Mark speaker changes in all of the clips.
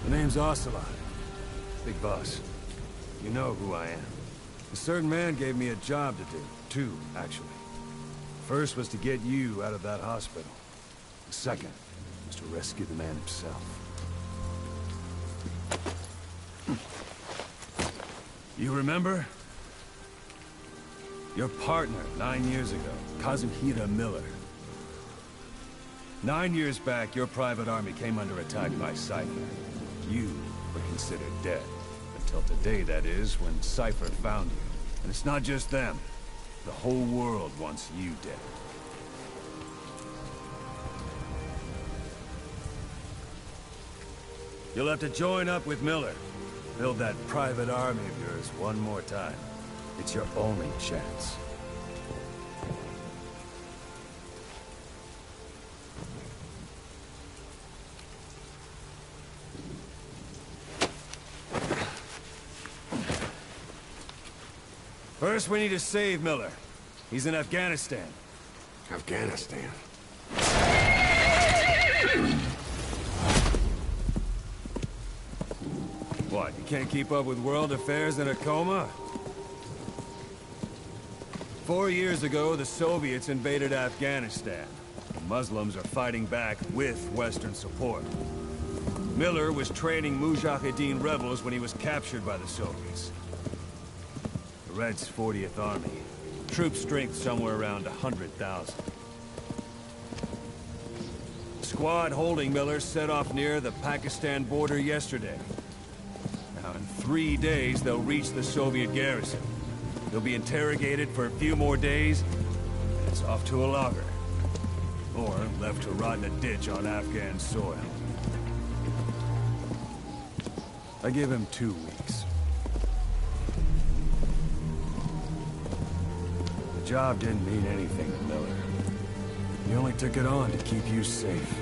Speaker 1: Name's Ocelot. Big boss. You know who I am. A certain man gave me a job to do. Two, actually. First was to get you out of that hospital. The second was to rescue the man himself. You remember? Your partner 9 years ago, Kazuhira Miller. 9 years back, your private army came under attack by Cypher. You were considered dead. Until today, that is, when Cypher found you. And it's not just them. The whole world wants you dead. You'll have to join up with Miller. Build that private army of yours one more time. It's your only chance. First, we need to save Miller. He's in Afghanistan.
Speaker 2: Afghanistan?
Speaker 1: What, you can't keep up with world affairs in a coma? 4 years ago, the Soviets invaded Afghanistan. The Muslims are fighting back with Western support. Miller was training Mujahideen rebels when he was captured by the Soviets. The Red's 40th Army. Troop strength somewhere around 100,000. The squad holding Miller set off near the Pakistan border yesterday. Now, in 3 days, they'll reach the Soviet garrison. They'll be interrogated for a few more days, and it's off to a lager. Or left to rot in a ditch on Afghan soil. I give him 2 weeks. The job didn't mean anything to Miller. He only took it on to keep you safe.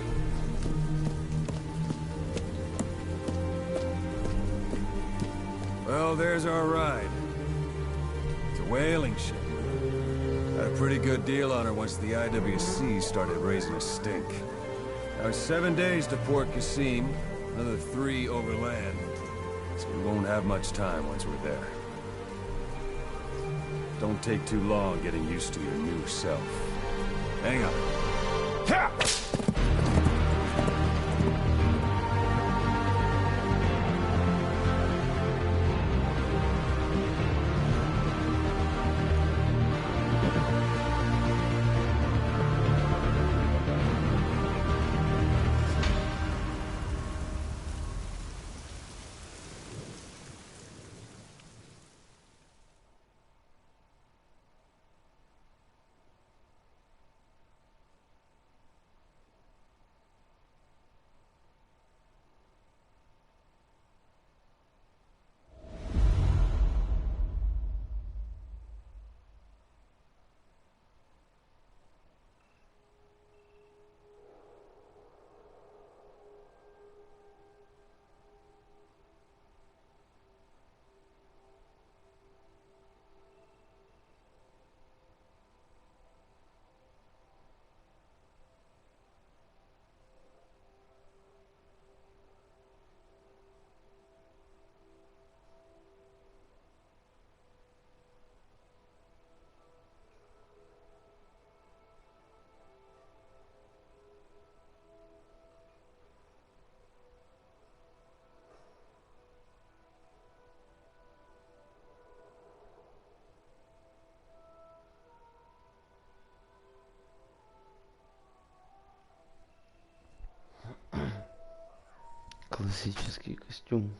Speaker 1: Well, there's our ride. It's a whaling ship. Had a pretty good deal on her once the IWC started raising a stink. Now it's 7 days to Port Qasim, another 3 overland. So we won't have much time once we're there. Don't take too long getting used to your new self. Hang on. Ha!
Speaker 3: Классический костюм.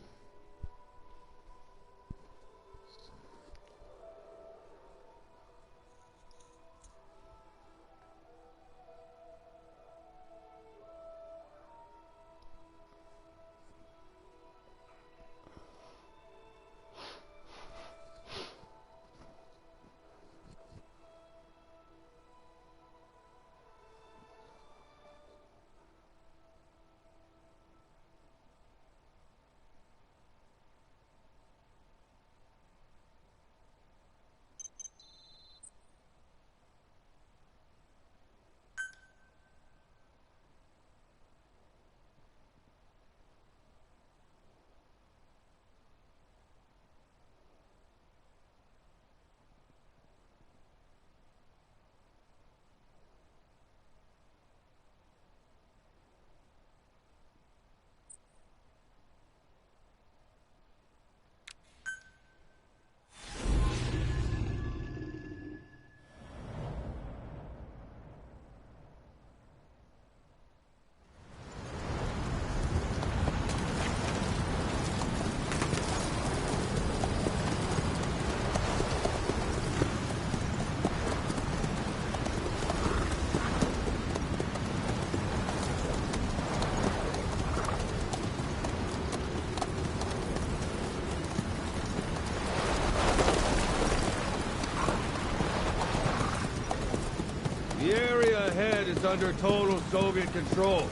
Speaker 1: The area ahead is under total Soviet control.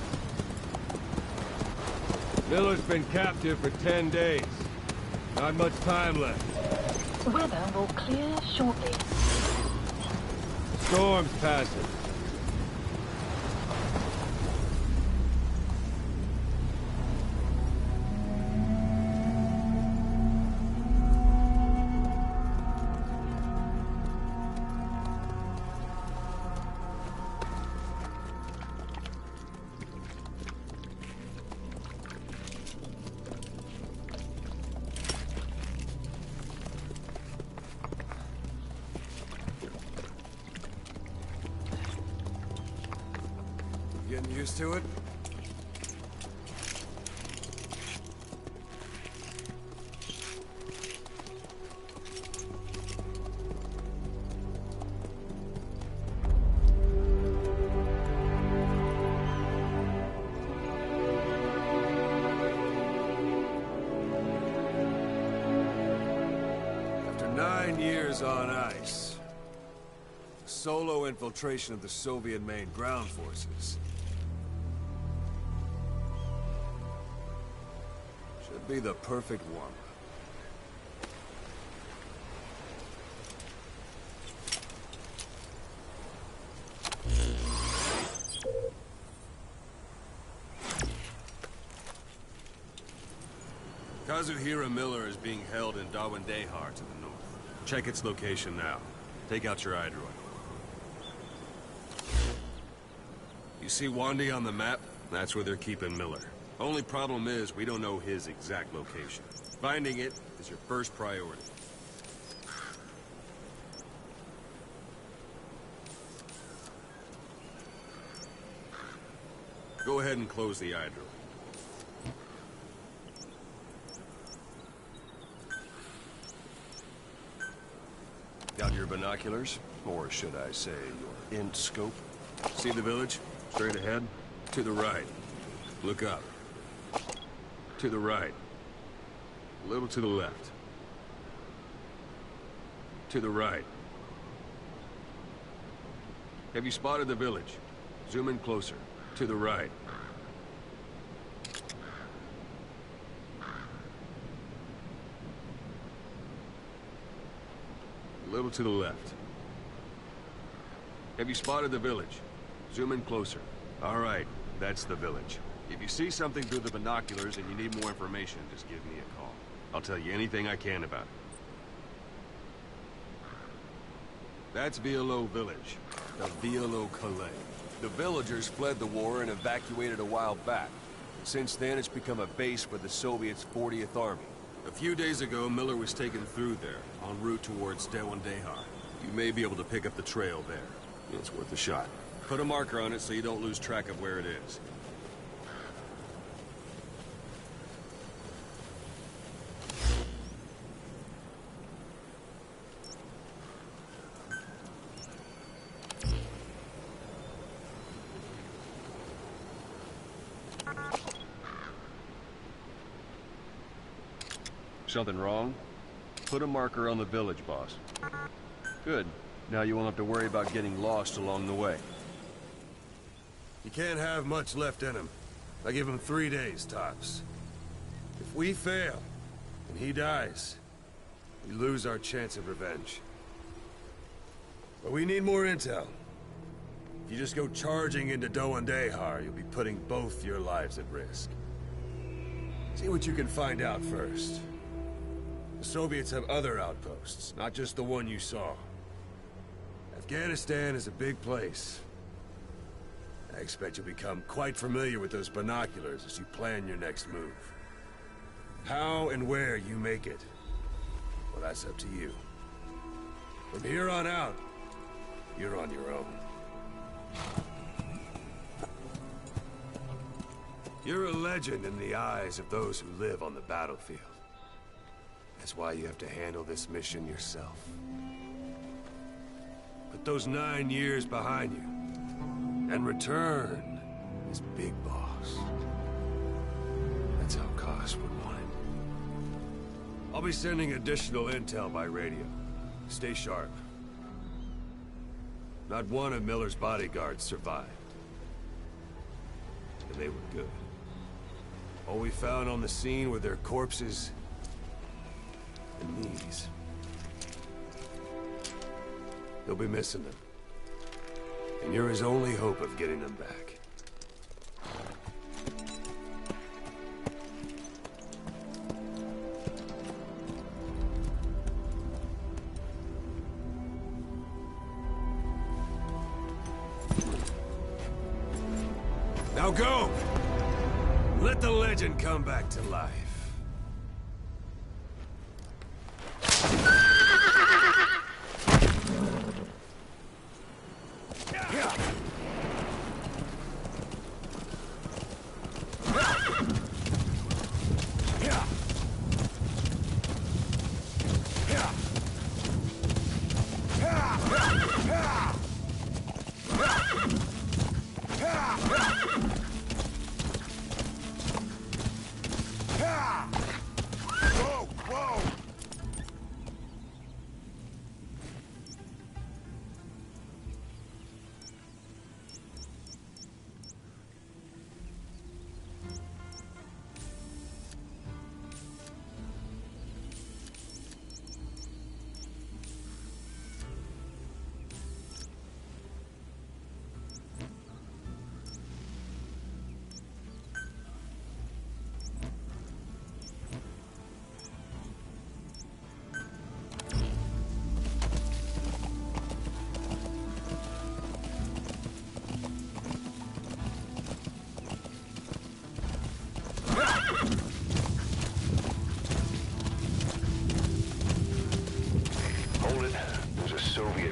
Speaker 1: Miller's been captive for 10 days. Not much time left.
Speaker 4: Weather will clear shortly.
Speaker 1: Storm's passing. Getting used to it? After 9 years on ice, solo infiltration of the Soviet main ground forces should be the perfect warm-up. Kazuhira Miller is being held in Dawandehar to the north. Check its location now. Take out your iDroid. You see Wandy on the map? That's where they're keeping Miller. Only problem is, we don't know his exact location. Finding it is your first priority. Go ahead and close the iDroid. Got your binoculars? Or should I say, your int scope? See the village? Straight ahead? To the right. Look up. To the right. A little to the left. To the right. Have you spotted the village? Zoom in closer. To the right. A little to the left. Have you spotted the village? Zoom in closer. All right, that's the village. If you see something through the binoculars and you need more information, just give me a call. I'll tell you anything I can about it. That's Violo Village, the Violo Calais. The villagers fled the war and evacuated a while back. Since then, it's become a base for the Soviets' 40th Army. A few days ago, Miller was taken through there, en route towards Dawandehar. You may be able to pick up the trail there. It's worth a shot. Put a marker on it so you don't lose track of where it is.
Speaker 3: something wrong? Put a marker on the village, boss. Good. Now you won't have to worry about getting lost along the way.
Speaker 1: He can't have much left in him. I give him 3 days, tops. If we fail, and he dies, we lose our chance of revenge. But we need more intel. If you just go charging into Doandehar, you'll be putting both your lives at risk. See what you can find out first. The Soviets have other outposts, not just the one you saw. Afghanistan is a big place. I expect you'll become quite familiar with those binoculars as you plan your next move. How and where you make it, well, that's up to you. From here on out, you're on your own. You're a legend in the eyes of those who live on the battlefield. That's why you have to handle this mission yourself. Put those 9 years behind you, and return as Big Boss. That's how Koss would want it. I'll be sending additional intel by radio. Stay sharp. Not one of Miller's bodyguards survived. And they were good. All we found on the scene were their corpses and knees. They'll be missing them. And you're his only hope of getting them back. Now go! Let the legend come back to life.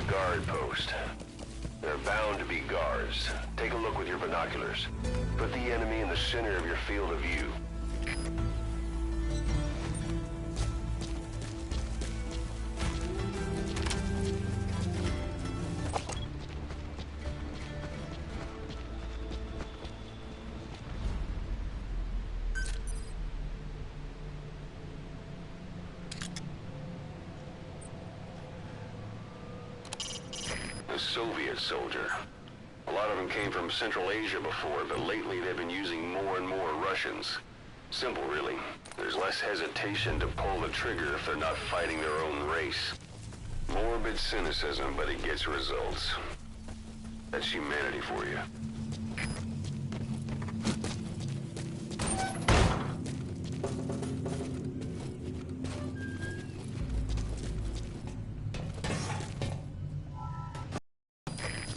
Speaker 2: Guard post. There are bound to be guards. Take a look with your binoculars. Put the enemy in the center of your field of view. The Soviet soldier. A lot of them came from Central Asia before, but lately they've been using more and more Russians. Simple, really. There's less hesitation to pull the trigger if they're not fighting their own race. Morbid cynicism, but it gets results. That's humanity for you.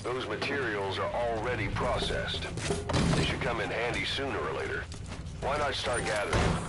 Speaker 2: Those materials are already processed. They should come in handy sooner or later. Why not start gathering?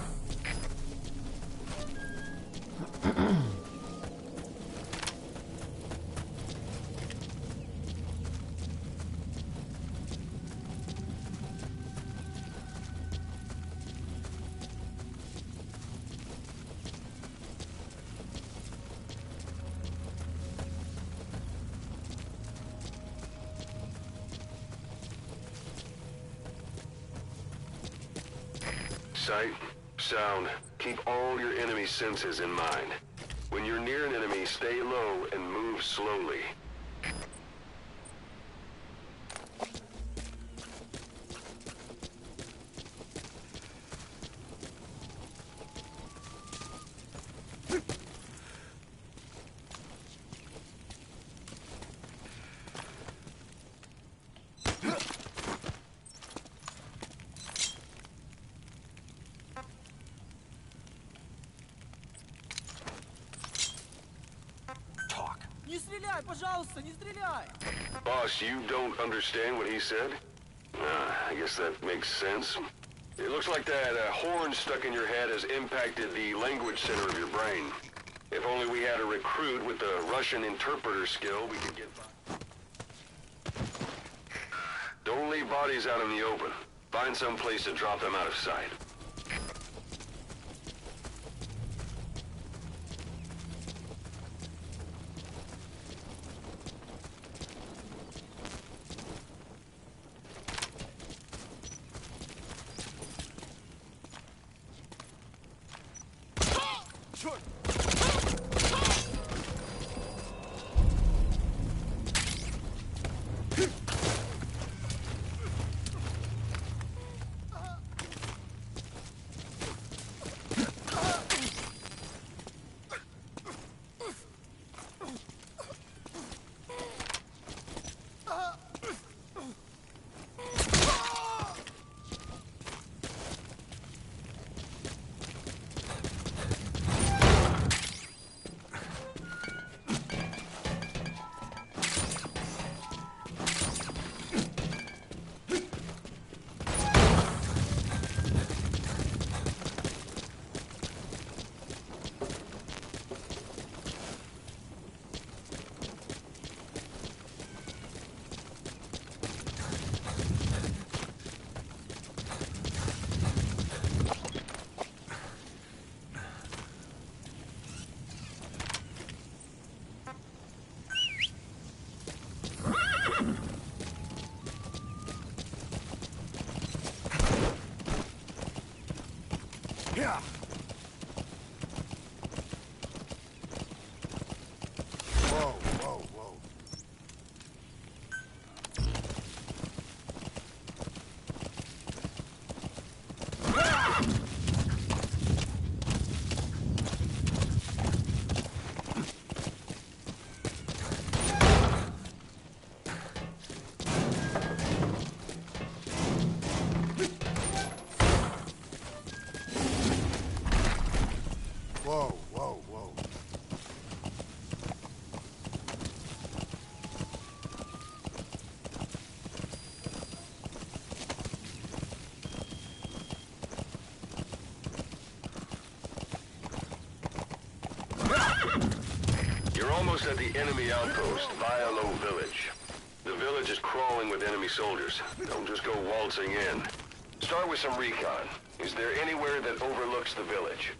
Speaker 2: Sight, sound, keep all your enemy senses in mind. When you're near an enemy, stay low and move slowly.
Speaker 5: Не стреляй, пожалуйста, не стреляй!
Speaker 2: Boss, you don't understand what he said? I guess that makes sense. It looks like that horn stuck in your head has impacted the language center of your brain. If only we had a recruit with the Russian interpreter skill, we could get by. Don't leave bodies out in the open. Find some place to drop them out of sight.
Speaker 1: Yeah. Whoa, whoa, whoa. Whoa, whoa, whoa.
Speaker 2: You're almost at the enemy outpost, Vialo Village. The village is crawling with enemy soldiers. Don't just go waltzing in. Start with some recon. Is there anywhere that overlooks the village?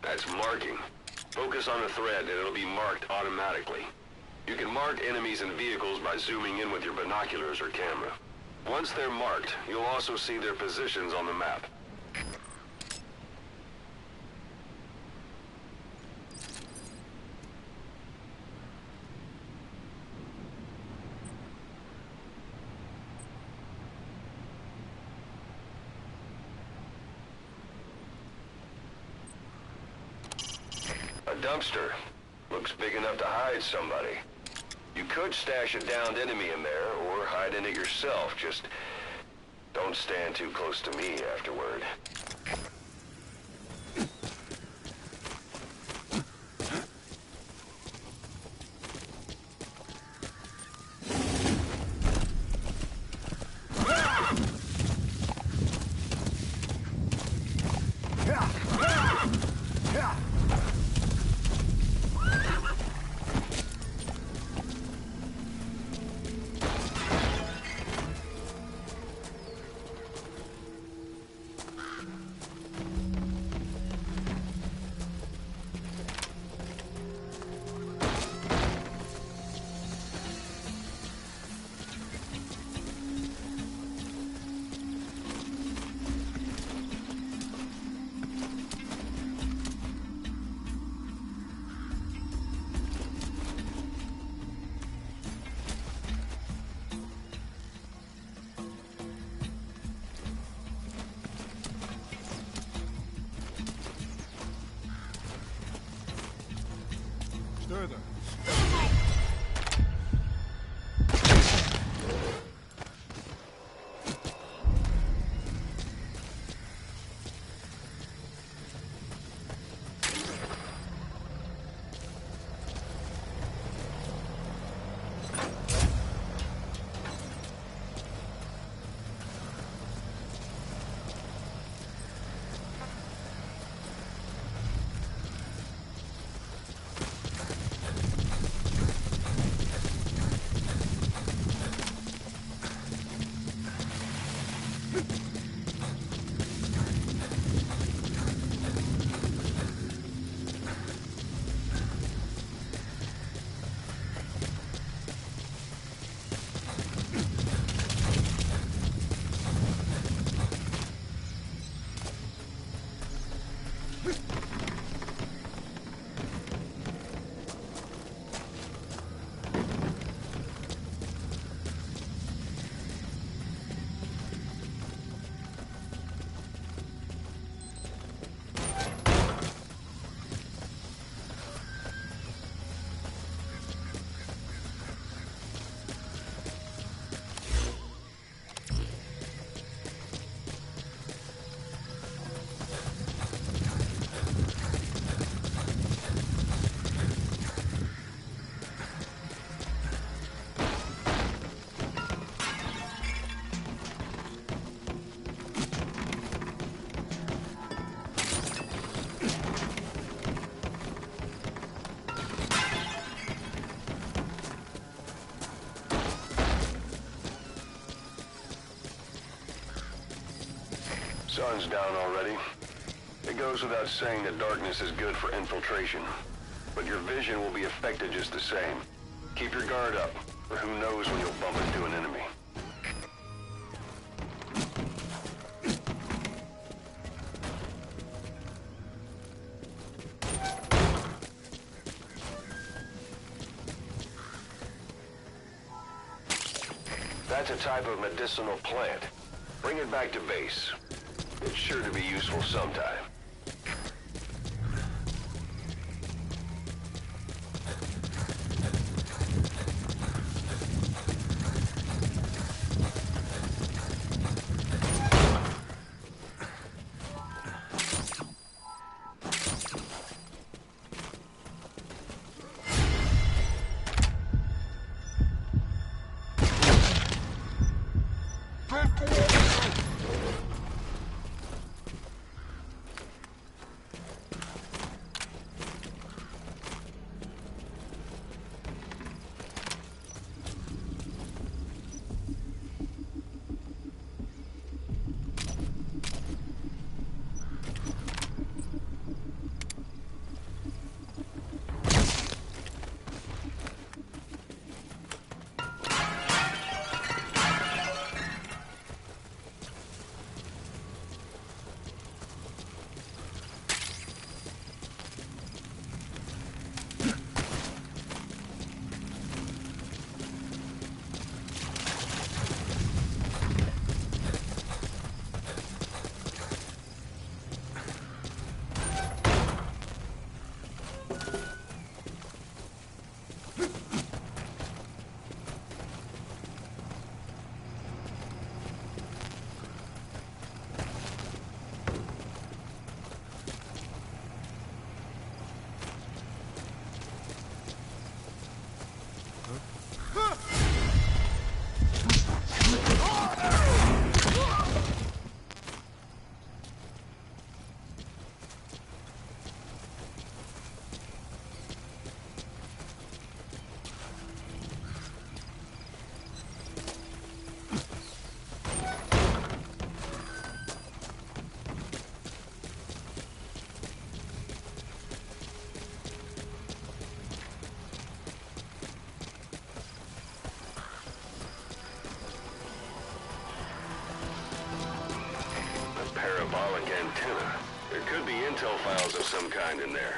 Speaker 2: That's marking. Focus on a thread and it'll be marked automatically. You can mark enemies and vehicles by zooming in with your binoculars or camera. Once they're marked, you'll also see their positions on the map. A dumpster. Looks big enough to hide somebody. You could stash a downed enemy in there, or hide in it yourself. Just don't stand too close to me afterward.
Speaker 6: Что это?
Speaker 2: Sun's down already. It goes without saying that darkness is good for infiltration. But your vision will be affected just the same. Keep your guard up, or who knows when you'll bump into an enemy. That's a type of medicinal plant. Bring it back to base. It's sure to be useful sometime. Parabolic antenna. There could be intel files of some kind in there.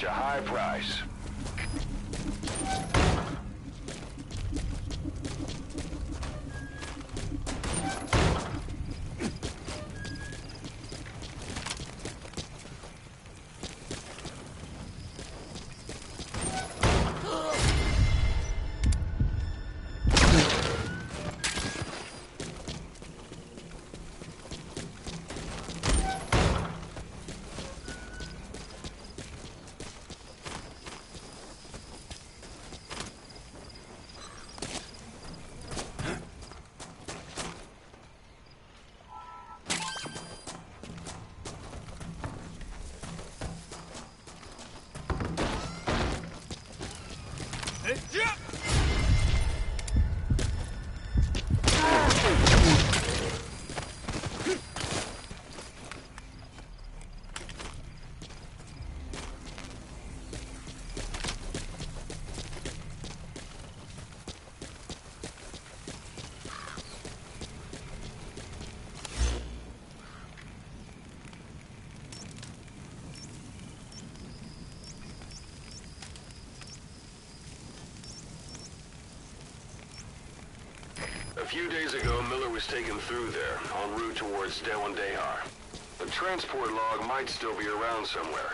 Speaker 2: a high price. A few days ago, Miller was taken through there, en route towards Dehar. The transport log might still be around somewhere.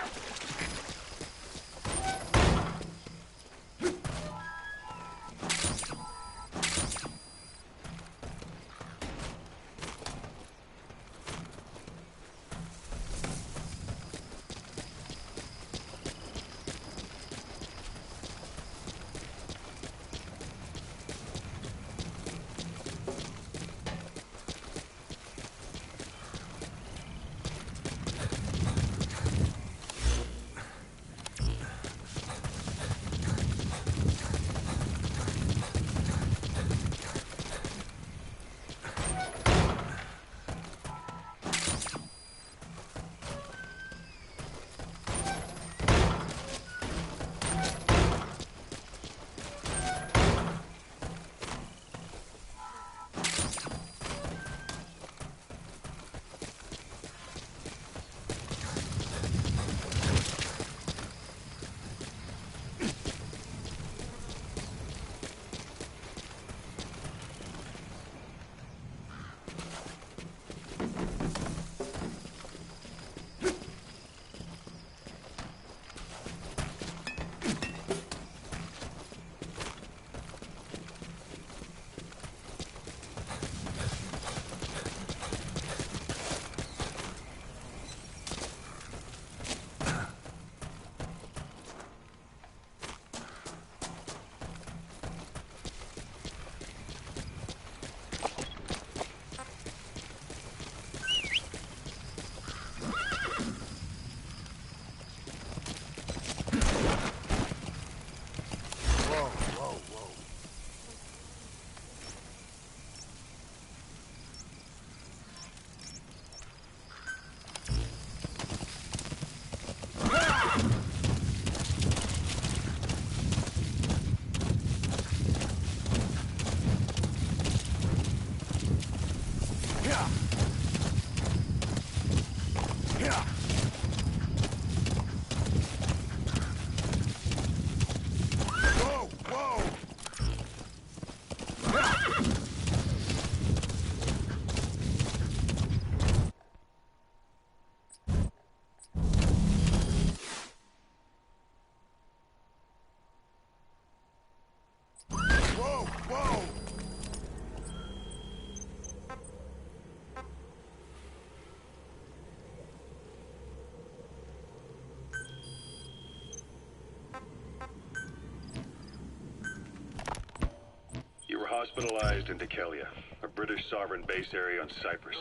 Speaker 6: Hospitalized in Dekelia, a British sovereign base area on Cyprus.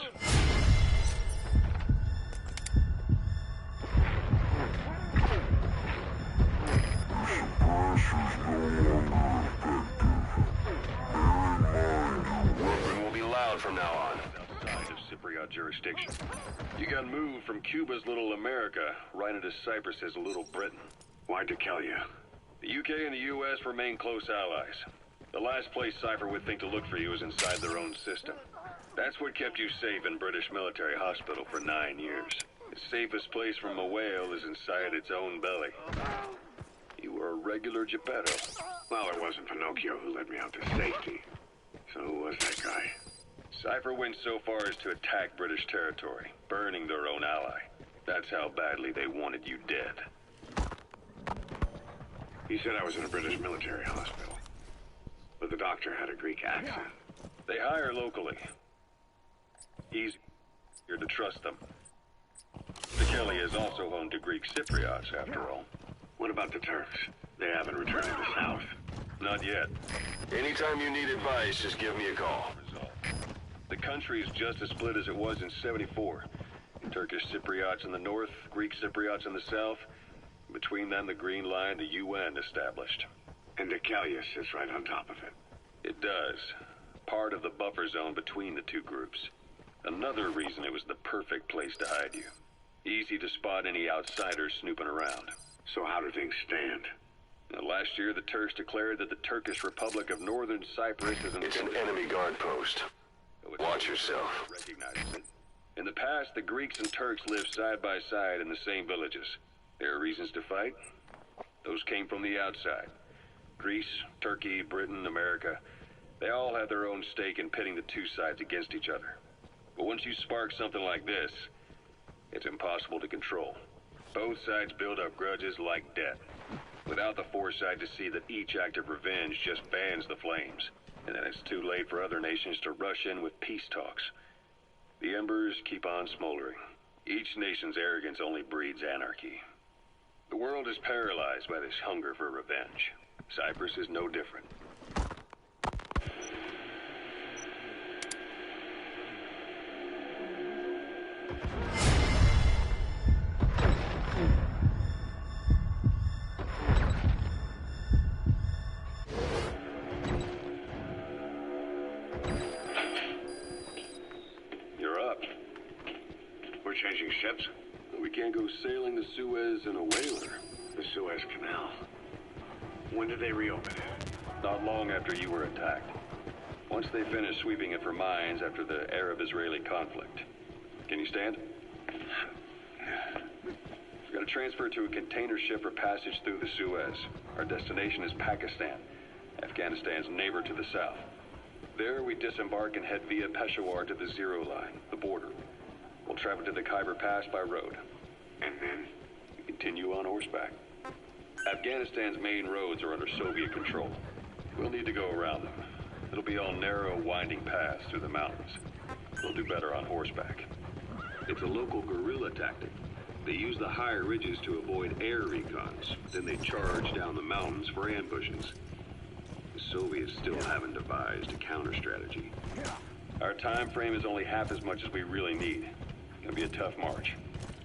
Speaker 2: Weapon will be loud from now on.
Speaker 6: Outside of Cypriot jurisdiction. You got moved from Cuba's Little America right into Cyprus's Little Britain. Why Dekelia? The UK and the US remain close allies. The last place Cypher would think to look for you is inside their own system. That's what kept you safe in British military hospital for 9 years. Now you're in Cyprus. Why Dekelia? The UK and the US remain close allies. The last place Cypher would think to look for you is inside their own system. That's what kept you safe in British military hospital for 9 years. The safest place from a whale is inside its own belly. You were a regular Geppetto.
Speaker 7: Well, it wasn't Pinocchio who led me out to safety. So who was that guy?
Speaker 6: Cypher went so far as to attack British territory, burning their own ally. That's how badly they wanted you dead.
Speaker 7: He said I was in a British military hospital. But the doctor had a Greek accent.
Speaker 6: They hire locally. Easier to trust them. Kelly is also home to Greek Cypriots, after all.
Speaker 7: What about the Turks? They haven't returned to the south.
Speaker 6: Not yet.
Speaker 2: Anytime you need advice, just give me a call.
Speaker 6: The country is just as split as it was in '74. Turkish Cypriots in the north, Greek Cypriots in the south. Between them, the Green Line, the UN established.
Speaker 7: And Deucalion sits right on top of it.
Speaker 6: It does. Part of the buffer zone between the two groups. Another reason it was the perfect place to hide you. Easy to spot any outsiders snooping around.
Speaker 7: So how do things stand?
Speaker 6: Now, last year, the Turks declared that the Turkish Republic of Northern Cyprus is
Speaker 2: It's an enemy guard post. Watch yourself.
Speaker 6: Recognizes it. In the past, the Greeks and Turks lived side by side in the same villages. There are reasons to fight. Those came from the outside. Greece, Turkey, Britain, America. They all had their own stake in pitting the two sides against each other. But once you spark something like this, it's impossible to control. Both sides build up grudges like debt, without the foresight to see that each act of revenge just fans the flames, and then it's too late for other nations to rush in with peace talks. The embers keep on smoldering. Each nation's arrogance only breeds anarchy. The world is paralyzed by this hunger for revenge. Cyprus is no different.
Speaker 7: Changing ships?
Speaker 6: We can't go sailing the Suez in a whaler.
Speaker 7: The Suez Canal. When did they reopen it?
Speaker 6: Not long after you were attacked. Once they finished sweeping it for mines after the Arab-Israeli conflict. Can you stand? We're going to transfer to a container ship for passage through the Suez. Our destination is Pakistan, Afghanistan's neighbor to the south. There we disembark and head via Peshawar to the Zero Line, the border. We'll travel to the Khyber Pass by road.
Speaker 7: And then?
Speaker 6: We continue on horseback. Afghanistan's main roads are under Soviet control. We'll need to go around them. It'll be all narrow, winding paths through the mountains. We'll do better on horseback. It's a local guerrilla tactic. They use the higher ridges to avoid air recons. Then they charge down the mountains for ambushes. The Soviets still haven't devised a counter-strategy. Our time frame is only half as much as we really need. It'll be a tough march.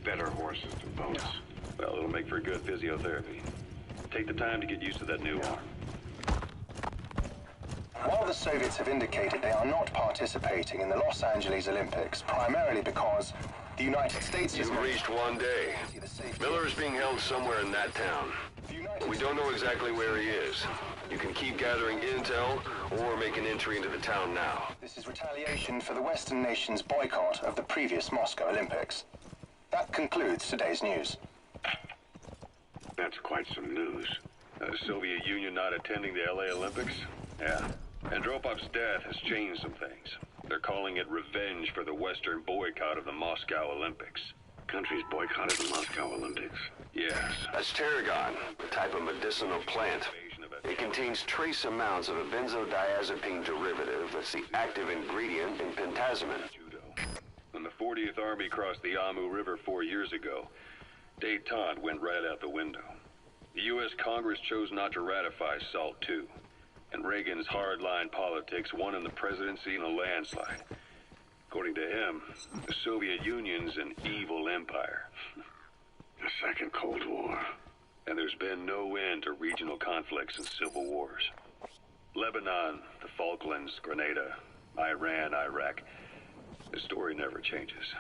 Speaker 7: Better horses than boats.
Speaker 6: Well, it'll make for good physiotherapy. Take the time to get used to that new arm.
Speaker 8: While the Soviets have indicated they are not participating in the Los Angeles Olympics, primarily because the United States has
Speaker 2: You've reached one day. Miller is being held somewhere in that town. We don't know exactly where he is. You can keep gathering intel or make an entry into the town now.
Speaker 8: This is retaliation for the Western nations' boycott of the previous Moscow Olympics. That concludes today's news.
Speaker 7: That's quite some news.
Speaker 6: The Soviet Union not attending the LA Olympics? Yeah. Andropov's death has changed some things. They're calling it revenge for the Western boycott of the Moscow Olympics.
Speaker 7: Countries boycotted the Moscow Olympics?
Speaker 6: Yes.
Speaker 2: That's tarragon, a type of medicinal plant. It contains trace amounts of a benzodiazepine derivative that's the active ingredient in pentazimine.
Speaker 6: When the 40th Army crossed the Amu River 4 years ago, détente went right out the window. The U.S. Congress chose not to ratify SALT II, and Reagan's hardline politics won him the presidency in a landslide. According to him, the Soviet Union's an evil empire.
Speaker 7: The Second Cold War.
Speaker 6: And there's been no end to regional conflicts and civil wars. Lebanon, the Falklands, Grenada, Iran, Iraq. The story never changes.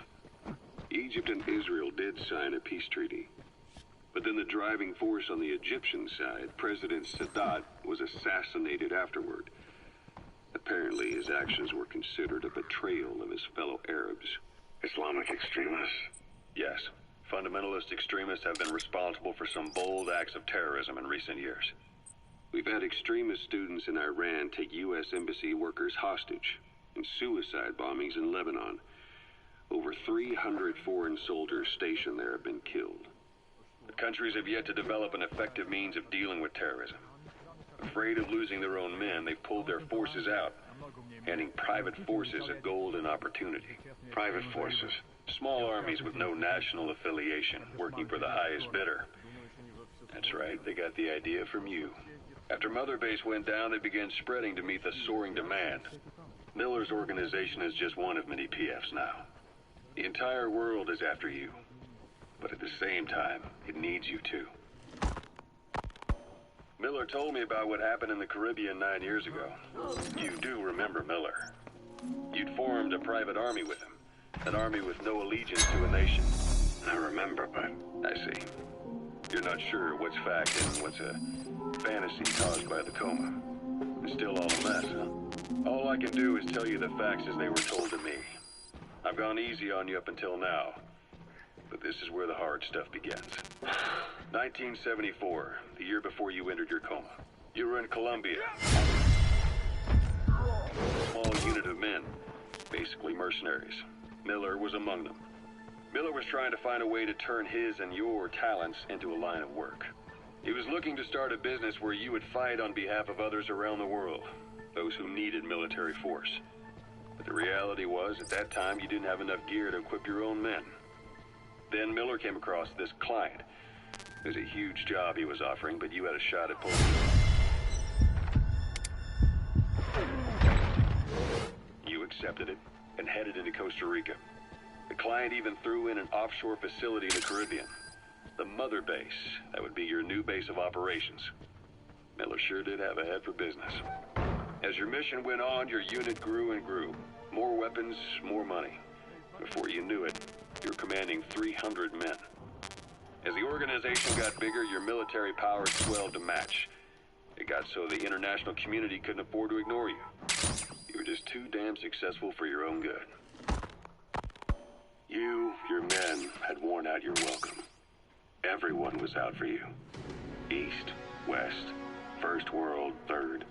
Speaker 6: Egypt and Israel did sign a peace treaty. But then the driving force on the Egyptian side, President Sadat, was assassinated afterward. Apparently his actions were considered a betrayal of his fellow Arabs.
Speaker 7: Islamic extremists?
Speaker 6: Yes, fundamentalist extremists have been responsible for some bold acts of terrorism in recent years. We've had extremist students in Iran take U.S. embassy workers hostage, and suicide bombings in Lebanon. Over 300 foreign soldiers stationed there have been killed. The countries have yet to develop an effective means of dealing with terrorism. Afraid of losing their own men, they've pulled their forces out, handing private forces a golden opportunity.
Speaker 7: Private forces.
Speaker 6: Small armies with no national affiliation, working for the highest bidder. That's right, they got the idea from you. After Mother Base went down, they began spreading to meet the soaring demand. Miller's organization is just one of many PFs now. The entire world is after you. But at the same time, it needs you too. Miller told me about what happened in the Caribbean 9 years ago. You do remember Miller. You'd formed a private army with him. An army with no allegiance to a nation.
Speaker 7: I remember, but...
Speaker 6: I see. You're not sure what's fact and what's a fantasy caused by the coma. It's still all a mess, huh? All I can do is tell you the facts as they were told to me. I've gone easy on you up until now. But this is where the hard stuff begins. 1974, the year before you entered your coma. You were in Colombia. A small unit of men, basically mercenaries. Miller was among them. Miller was trying to find a way to turn his and your talents into a line of work. He was looking to start a business where you would fight on behalf of others around the world, those who needed military force. But the reality was, at that time, you didn't have enough gear to equip your own men. Then Miller came across this client. It was a huge job he was offering, but you had a shot at pulling it off. You accepted it and headed into Costa Rica. The client even threw in an offshore facility in the Caribbean. The Mother Base, that would be your new base of operations. Miller sure did have a head for business. As your mission went on, your unit grew and grew. More weapons, more money. Before you knew it, you were commanding 300 men. As the organization got bigger, your military powers swelled to match. It got so the international community couldn't afford to ignore you. You were just too damn successful for your own good. You, your men, had worn out your welcome. Everyone was out for you. East, West, First World, Third.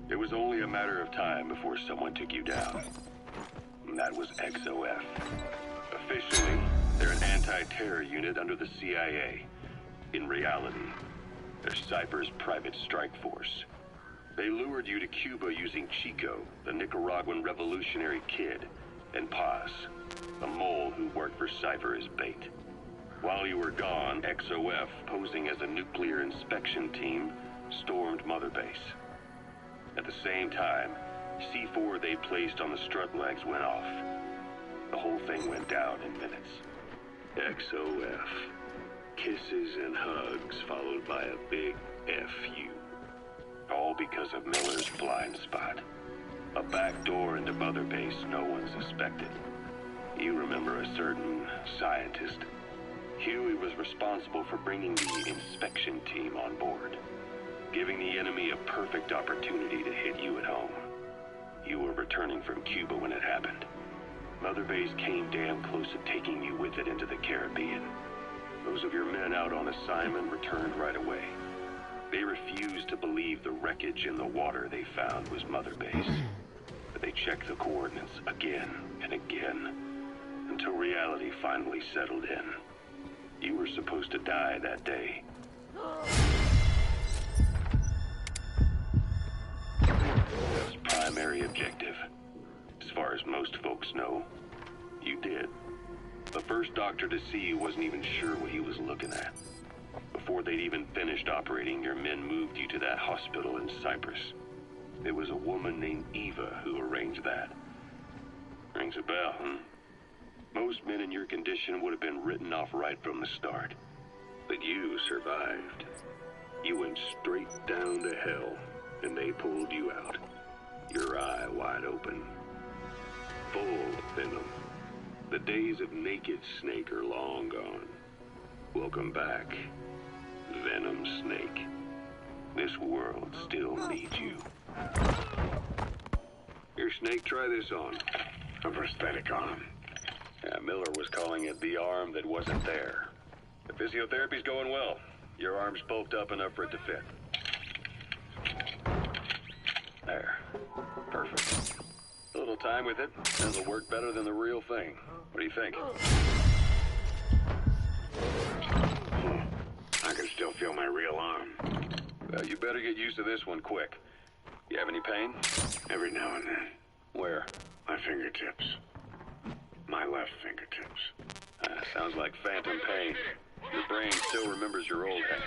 Speaker 6: It was only a matter of time before someone took you down. And that was XOF. Officially, they're an anti-terror unit under the CIA. In reality, they're Cypher's private strike force. They lured you to Cuba using Chico, the Nicaraguan revolutionary kid, and Paz, a mole who worked for Cypher as bait. While you were gone, XOF, posing as a nuclear inspection team, stormed Mother Base. At the same time, C4 they placed on the strut legs went off. The whole thing went down in minutes. XOF. Kisses and hugs followed by a big FU. All because of Miller's blind spot. A back door into Mother Base no one suspected. You remember a certain scientist. Huey was responsible for bringing the inspection team on board, giving the enemy a perfect opportunity to hit you at home. You were returning from Cuba when it happened. Mother Base came damn close to taking you with it into the Caribbean. Those of your men out on assignment returned right away. They refused to believe the wreckage in the water they found was Mother Base. But they checked the coordinates again and again, until reality finally settled in. You were supposed to die that day. That's primary objective. As far as most folks know, you did. The first doctor to see you wasn't even sure what he was looking at. Before they'd even finished operating, your men moved you to that hospital in Cyprus. There was a woman named Eva who arranged that. Rings a bell, huh? Most men in your condition would have been written off right from the start. But you survived. You went straight down to hell, and they pulled you out. Your eye wide open. Full venom. The days of naked Snake are long gone. Welcome back, Venom Snake. This world still needs you. Here, Snake, try this on.
Speaker 7: A prosthetic on him.
Speaker 6: Yeah, Miller was calling it the arm that wasn't there. The physiotherapy's going well. Your arm's bulked up enough for it to fit. There. Perfect. A little time with it, and it'll work better than the real thing. What do you think?
Speaker 7: I can still feel my real arm.
Speaker 6: Well, you better get used to this one quick. You have any pain?
Speaker 7: Every now and then.
Speaker 6: Where?
Speaker 7: My fingertips. My left fingertips.
Speaker 6: Sounds like phantom pain. Your brain still remembers your old hand.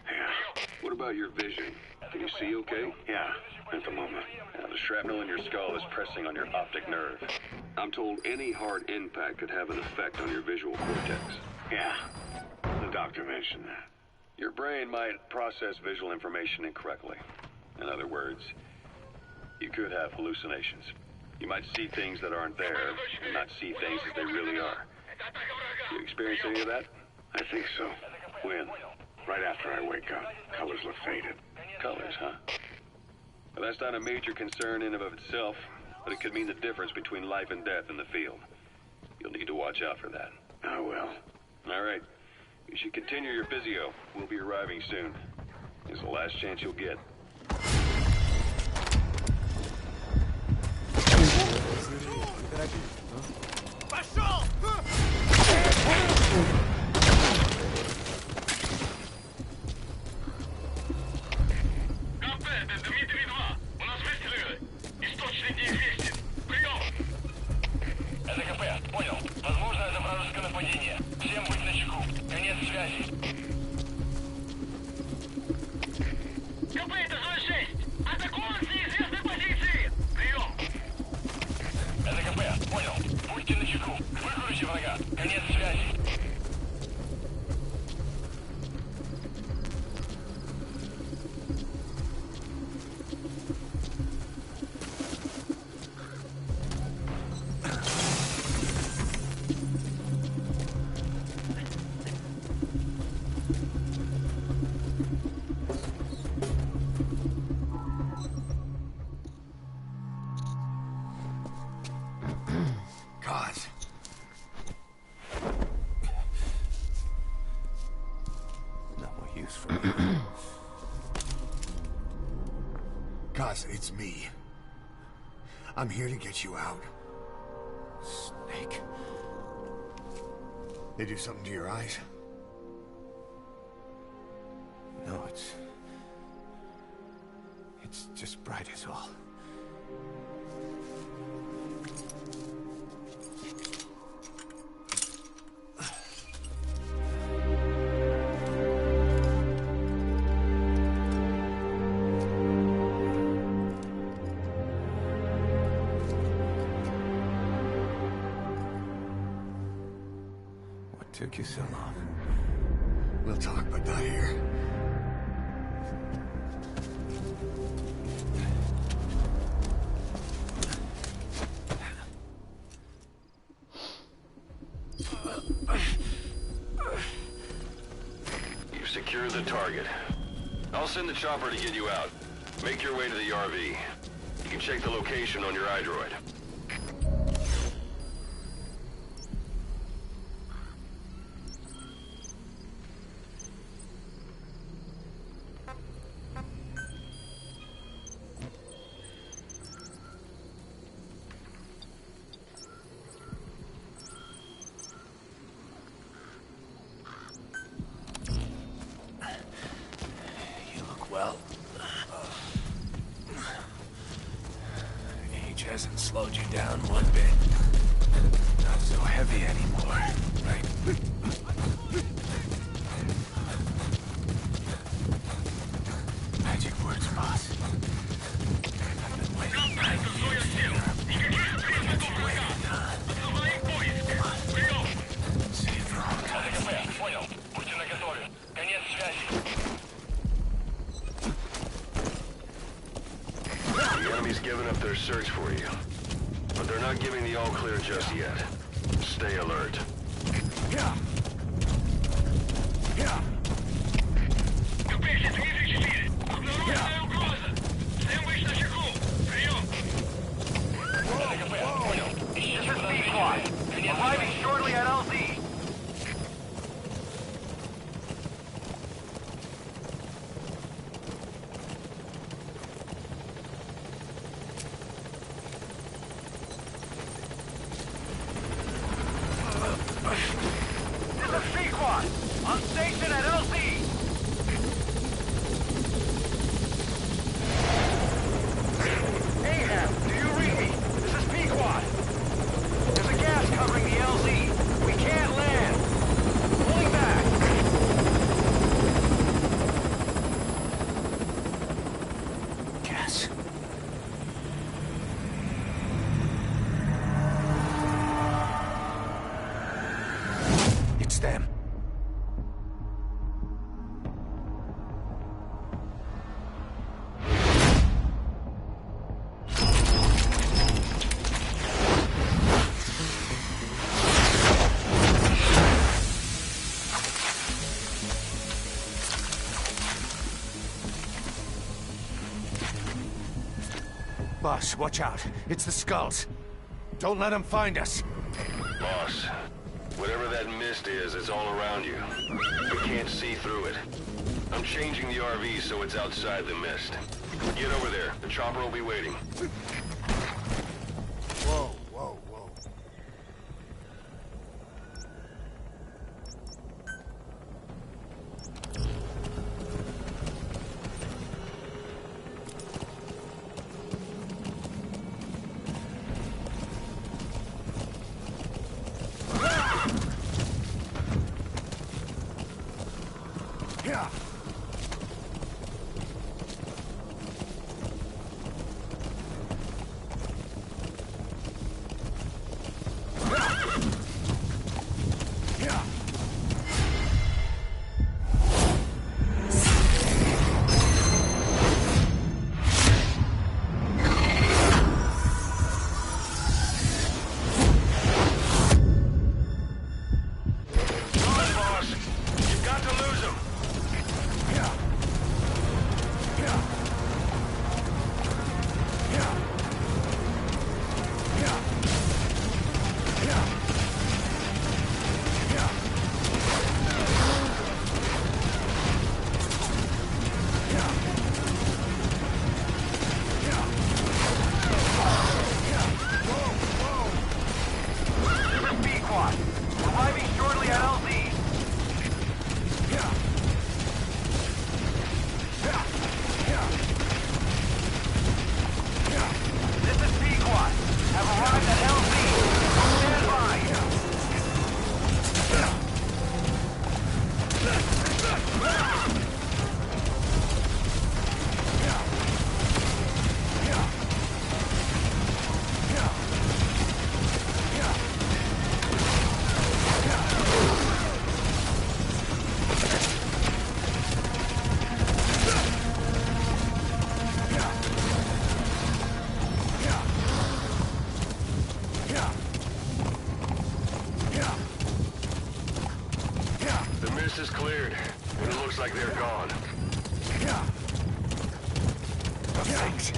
Speaker 7: Yeah.
Speaker 6: What about your vision? Can you see okay?
Speaker 7: Yeah, at the moment.
Speaker 6: Now, the shrapnel in your skull is pressing on your optic nerve. I'm told any hard impact could have an effect on your visual cortex.
Speaker 7: Yeah. The doctor mentioned that.
Speaker 6: Your brain might process visual information incorrectly. In other words, you could have hallucinations. You might see things that aren't there, and not see things as they really are. You experience any of that?
Speaker 7: I think so.
Speaker 6: When?
Speaker 7: Right after I wake up. Colors look faded.
Speaker 6: Colors, huh? Well, that's not a major concern in and of itself, but it could mean the difference between life and death in the field. You'll need to watch out for that.
Speaker 7: I will.
Speaker 6: All right. You should continue your physio. We'll be arriving soon. It's the last chance you'll get.
Speaker 9: Это КП, понял. Возможно, это вражеское нападение. Всем быть начеку. Конец связи. КП, это 06. Атакуют с неизвестной позиции. Прием. Это КП, понял. Будьте начеку. Выкройте врага. Конец связи.
Speaker 10: It's me. I'm here to get you out. Snake. They do something to your eyes? No, it's just bright as all. Took you so long. We'll talk, but not here.
Speaker 2: You've secured the target. I'll send the chopper to get you out. Make your way to the RV. You can check the location on your iDroid.
Speaker 10: Well, age hasn't slowed you down one bit. Not so heavy anymore, right? Magic words, boss. I've been waiting right here to figure out what you waited, huh? Come on. Save for all time.
Speaker 9: Понял. Будьте наготове. Конец связи.
Speaker 2: The enemy's given up their search for you, but they're not giving the all-clear just yet. Stay alert.
Speaker 9: КП-4. Обнаруженная угроза. Всем быть начеку. Прием. Это КП, понял. Ищите подозрения. Конец связи. On station at LZ! Ahab, do you read me? This is Pequod. There's a gas covering the LZ. We can't land. Pulling back.
Speaker 10: Gas. It's them. Boss, watch out. It's the skulls. Don't let them find us.
Speaker 2: Boss, whatever that mist is, it's all around you. We can't see through it. I'm changing the RV so it's outside the mist. Get over there. The chopper will be waiting.
Speaker 10: Whoa, whoa, whoa. Yeah.
Speaker 2: Is cleared, and it looks like they're gone.
Speaker 10: Thanks.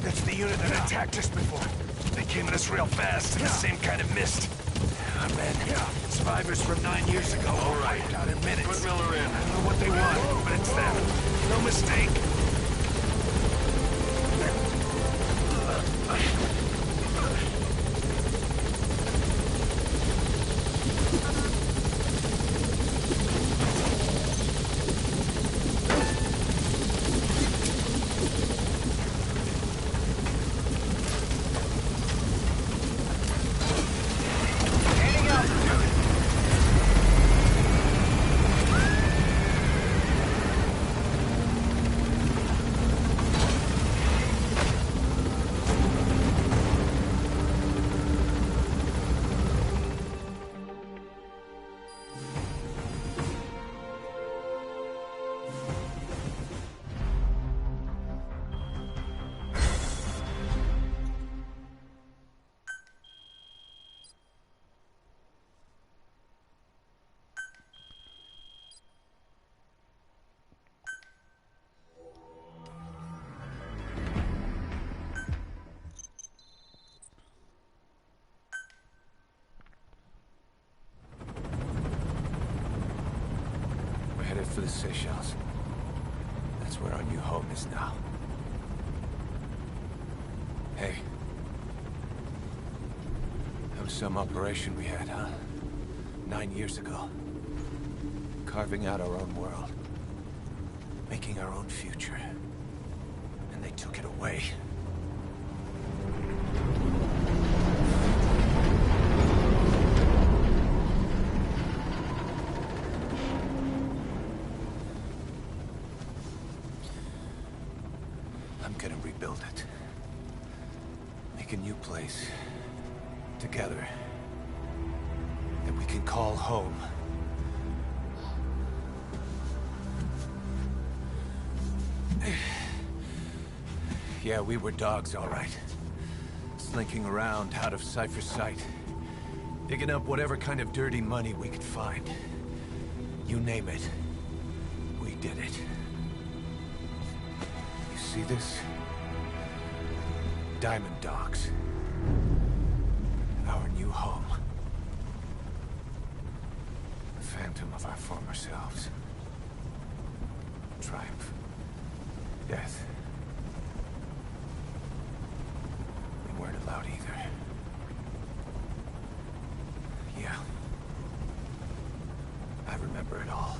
Speaker 10: That's the unit that attacked us before. They came at us real fast in the same kind of mist. Oh, man. Survivors from 9 years ago.
Speaker 2: All right.
Speaker 10: Out in minutes.
Speaker 2: Put Miller in.
Speaker 10: I don't know what they want, but it's them. No mistake. Headed for the Seychelles. That's where our new home is now. Hey. That was some operation we had, huh? 9 years ago. carving out our own world, making our own future. And they took it away. I'm gonna rebuild it. Make a new place. Together. That we can call home. Yeah, we were dogs, all right. Slinking around out of Cypher's sight. Digging up whatever kind of dirty money we could find. You name it. We did it. You see this? Diamond Dogs. Our new home. The phantom of our former selves. Triumph. Death. We weren't allowed either. Yeah. I remember it all.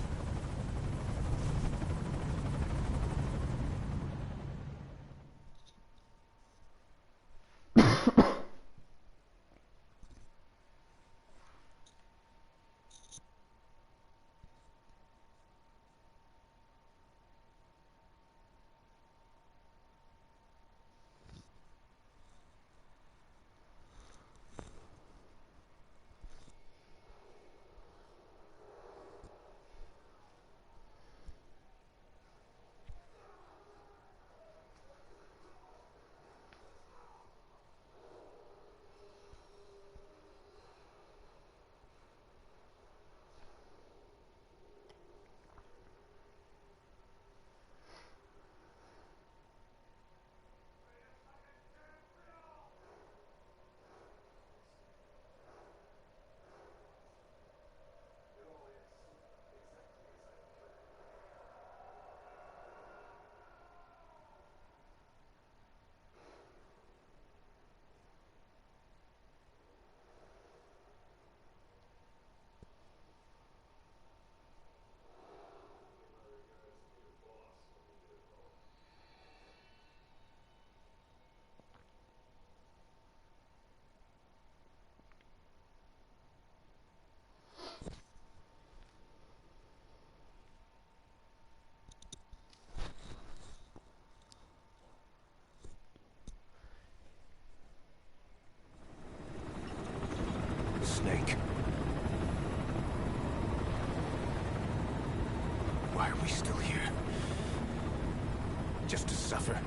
Speaker 10: Snake. Why are we still here? Just to suffer?